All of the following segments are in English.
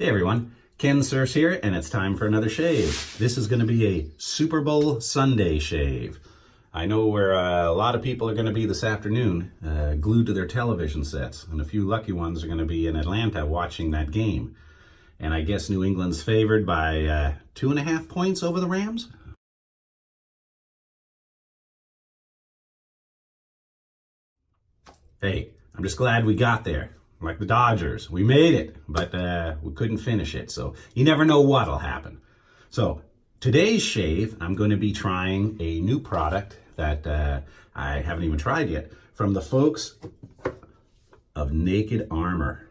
Hey everyone, Kensurfs here, and it's time for another shave. This is going to be a Super Bowl Sunday shave. I know where a lot of people are going to be this afternoon, glued to their television sets, and a few lucky ones are going to be in Atlanta watching that game. And I guess New England's favored by 2.5 points over the Rams? Hey, I'm just glad we got there. Like the Dodgers, we made it, but we couldn't finish it. So you never know what'll happen. So today's shave, I'm going to be trying a new product that I haven't even tried yet from the folks of Naked Armor.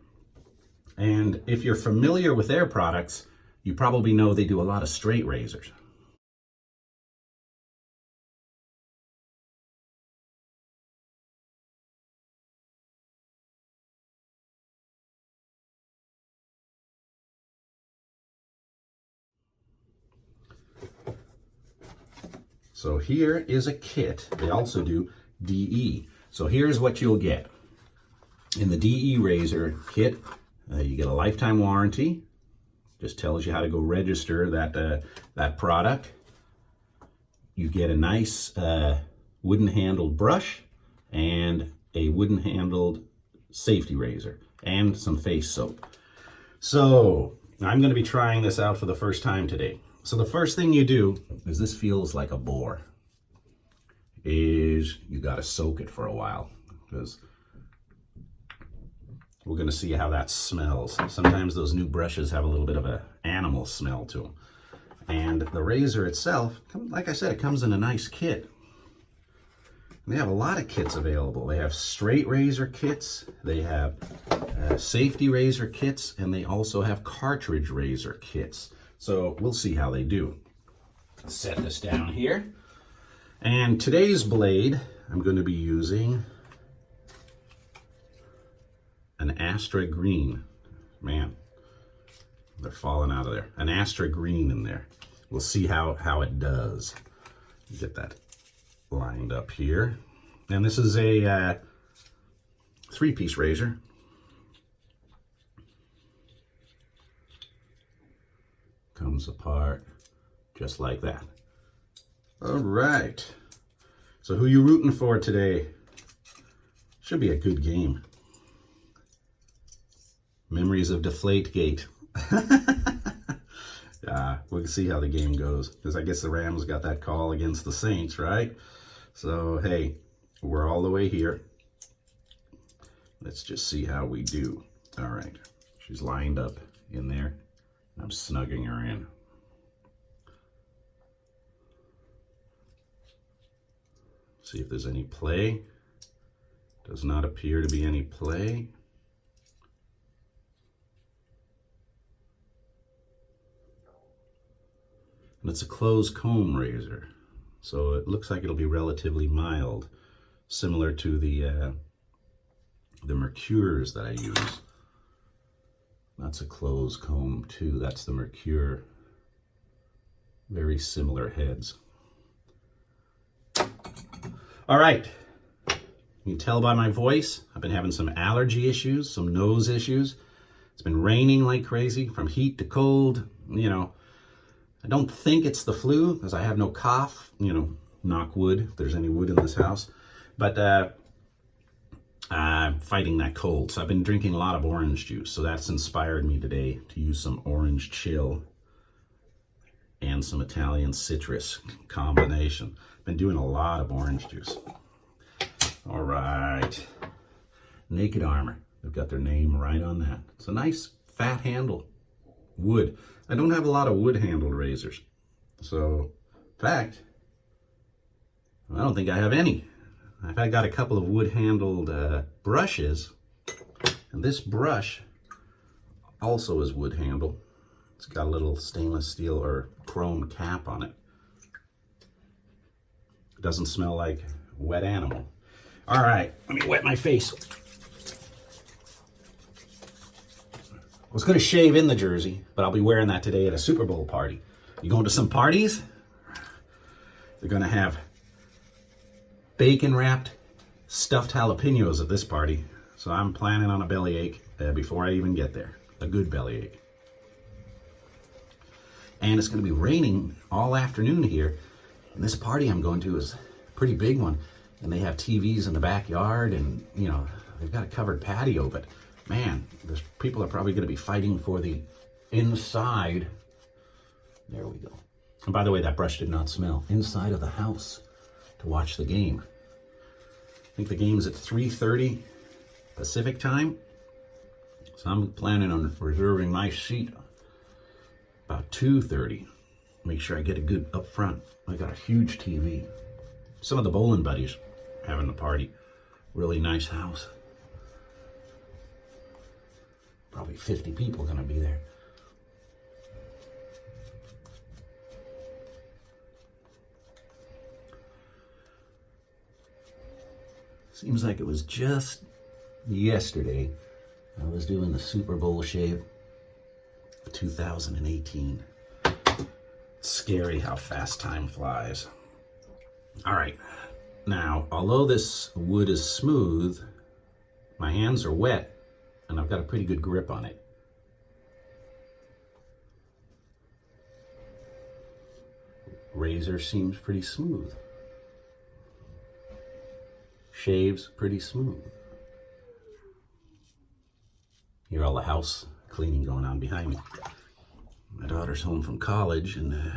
And if you're familiar with their products, you probably know they do a lot of straight razors. So here is a kit. They also do DE. So here's what you'll get. In the DE razor kit, you get a lifetime warranty. Just tells you how to go register that product. You get a nice wooden handled brush and a wooden handled safety razor and some face soap. So I'm going to be trying this out for the first time today. So the first thing you do, is this feels like a Boar, is you got to soak it for a while, because we're going to see how that smells. Sometimes those new brushes have a little bit of an animal smell to them. And the razor itself, like I said, it comes in a nice kit. And they have a lot of kits available. They have straight razor kits, they have safety razor kits, and they also have cartridge razor kits. So we'll see how they do. Set this down here. And today's blade, I'm going to be using an Astra green. Man, they're falling out of there. An Astra green in there. We'll see how it does. Get that lined up here. And this is a 3-piece razor. Comes apart just like that. All right. So who you rooting for today? Should be a good game. Memories of Deflategate. We'll see how the game goes, because I guess the Rams got that call against the Saints, right? So, hey, we're all the way here. Let's just see how we do. All right. She's lined up in there. I'm snugging her in. See if there's any play. Does not appear to be any play. And it's a closed comb razor, so it looks like it'll be relatively mild, similar to the Mercures that I use. That's a closed comb too. That's the Mercure. Very similar heads. All right. You can tell by my voice, I've been having some allergy issues, some nose issues. It's been raining like crazy, from heat to cold. You know, I don't think it's the flu, because I have no cough. You know, knock wood, if there's any wood in this house. But I'm fighting that cold. So I've been drinking a lot of orange juice. So that's inspired me today to use some orange chill and some Italian citrus combination. Been doing a lot of orange juice. All right. Naked Armor. They've got their name right on that. It's a nice fat handle. Wood. I don't have a lot of wood-handled razors. So, in fact, I don't think I have any. I've got a couple of wood-handled brushes, and this brush also is wood-handled. It's got a little stainless steel or chrome cap on it. It doesn't smell like wet animal. All right, let me wet my face. I was going to shave in the jersey, but I'll be wearing that today at a Super Bowl party. You going to some parties? They're going to have bacon-wrapped stuffed jalapenos at this party. So I'm planning on a bellyache before I even get there. A good bellyache. And it's going to be raining all afternoon here. And this party I'm going to is a pretty big one. And they have TVs in the backyard and, you know, they've got a covered patio. But man, there's people are probably going to be fighting for the inside. There we go. And by the way, that brush did not smell. Inside of the house to watch the game. I think the game's at 3:30 Pacific time. So I'm planning on reserving my seat about 2:30. Make sure I get a good up front. I got a huge TV. Some of the bowling buddies having a party. Really nice house. Probably 50 people gonna be there. Seems like it was just yesterday I was doing the Super Bowl shave of 2018. Scary how fast time flies. All right, now, although this wood is smooth, my hands are wet and I've got a pretty good grip on it. Razor seems pretty smooth. Shaves pretty smooth. Hear all the house cleaning going on behind me. My daughter's home from college and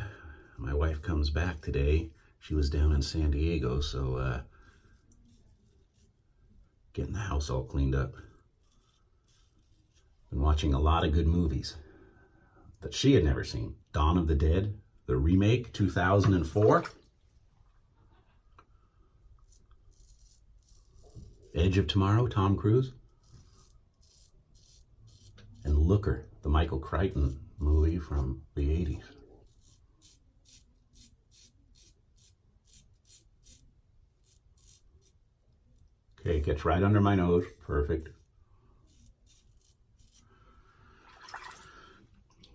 my wife comes back today. She was down in San Diego, so getting the house all cleaned up. Been watching a lot of good movies that she had never seen. Dawn of the Dead, the remake, 2004. Edge of Tomorrow, Tom Cruise. And Looker, the Michael Crichton movie from the 80s. Okay, it gets right under my nose. Perfect.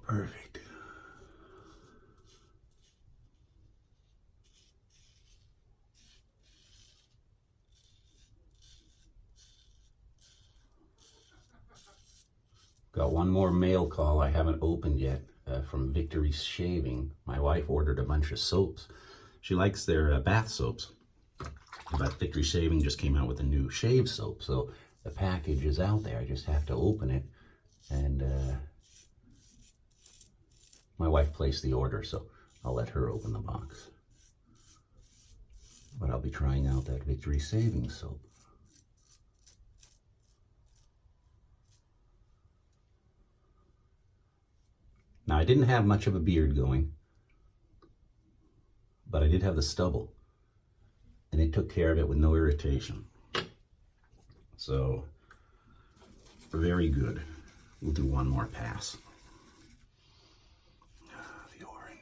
Perfect. Got one more mail call I haven't opened yet from Victory Shaving. My wife ordered a bunch of soaps. She likes their bath soaps. But Victory Shaving just came out with a new ShaveSoap. So the package is out there. I just have to open it. And my wife placed the order, so I'll let her open the box. But I'll be trying out that Victory Shaving soap. Now, I didn't have much of a beard going, but I did have the stubble, and it took care of it with no irritation. So, very good. We'll do one more pass. The orange.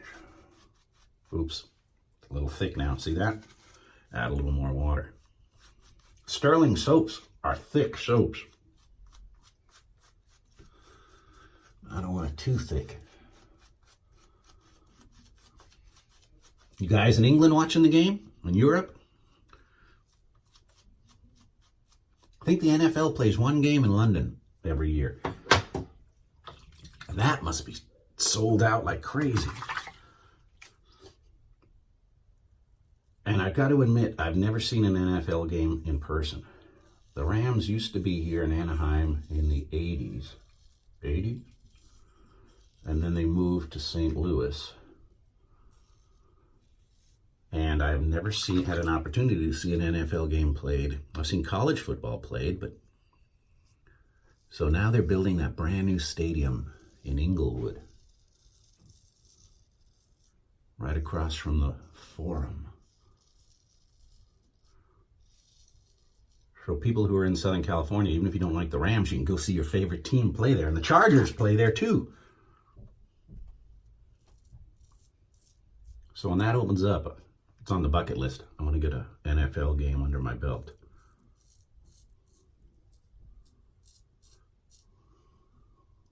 Oops, it's a little thick now. See that? Add a little more water. Stirling soaps are thick soaps. I don't want it too thick. You guys in England watching the game? In Europe? I think the NFL plays one game in London every year. That must be sold out like crazy. And I've got to admit, I've never seen an NFL game in person. The Rams used to be here in Anaheim in the 80s. 80s? And then they moved to St. Louis. And I've never had an opportunity to see an NFL game played. I've seen college football played, but... So now they're building that brand new stadium in Inglewood. Right across from the Forum. So people who are in Southern California, even if you don't like the Rams, you can go see your favorite team play there. And the Chargers play there too. So when that opens up, it's on the bucket list. I want to get an NFL game under my belt.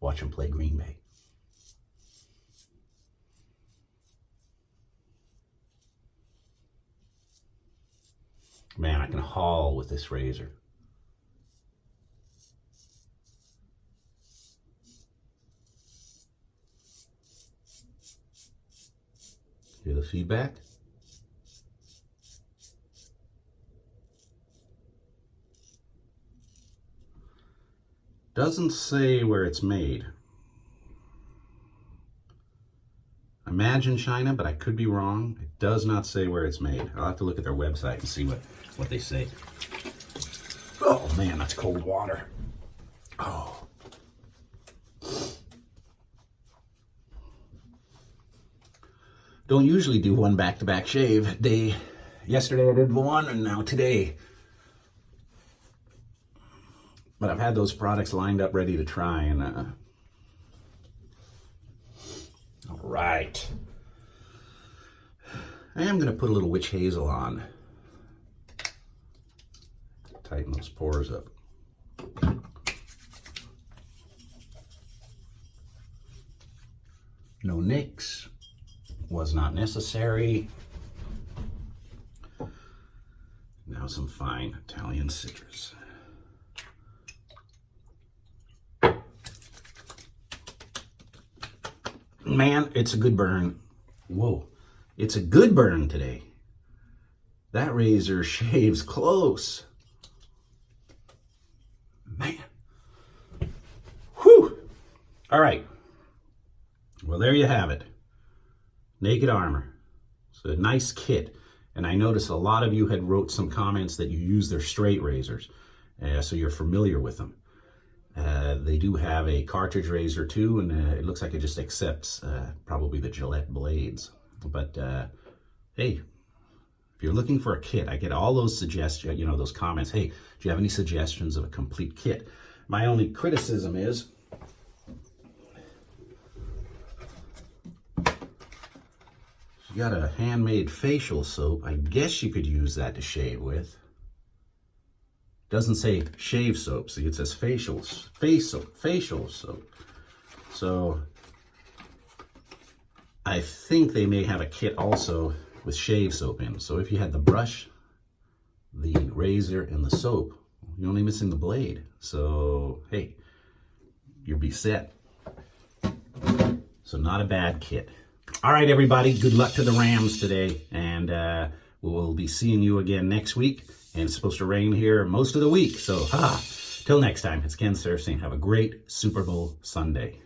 Watch them play Green Bay. Man, I can haul with this razor. Hear the feedback? Doesn't say where it's made. Imagine China, but I could be wrong. It does not say where it's made. I'll have to look at their website and see what they say. Oh man, that's cold water. Oh. Don't usually do one back-to-back shave day. Yesterday I did one and now today. But I've had those products lined up ready to try and all right. I am going to put a little witch hazel on. Tighten those pores up. No nicks. Was not necessary. Now some fine Italian citrus. Man, it's a good burn. Whoa, it's a good burn today. That razor shaves close. Man. Whew. All right. Well, there you have it. Naked Armor. It's a nice kit. And I noticed a lot of you had wrote some comments that you use their straight razors. So you're familiar with them. They do have a cartridge razor too, and it looks like it just accepts probably the Gillette blades. But hey, if you're looking for a kit, I get all those suggestions, you know, those comments. Hey, do you have any suggestions of a complete kit? My only criticism is you got a handmade facial soap. I guess you could use that to shave with. Doesn't say shave soap, see, it says facial soap. So I think they may have a kit also with shave soap in. So if you had the brush, the razor, and the soap, you're only missing the blade. So hey, you'll be set. So not a bad kit. All right, everybody, good luck to the Rams today, and we'll be seeing you again next week. And it's supposed to rain here most of the week. So, till next time, it's Kensurfs saying have a great Super Bowl Sunday.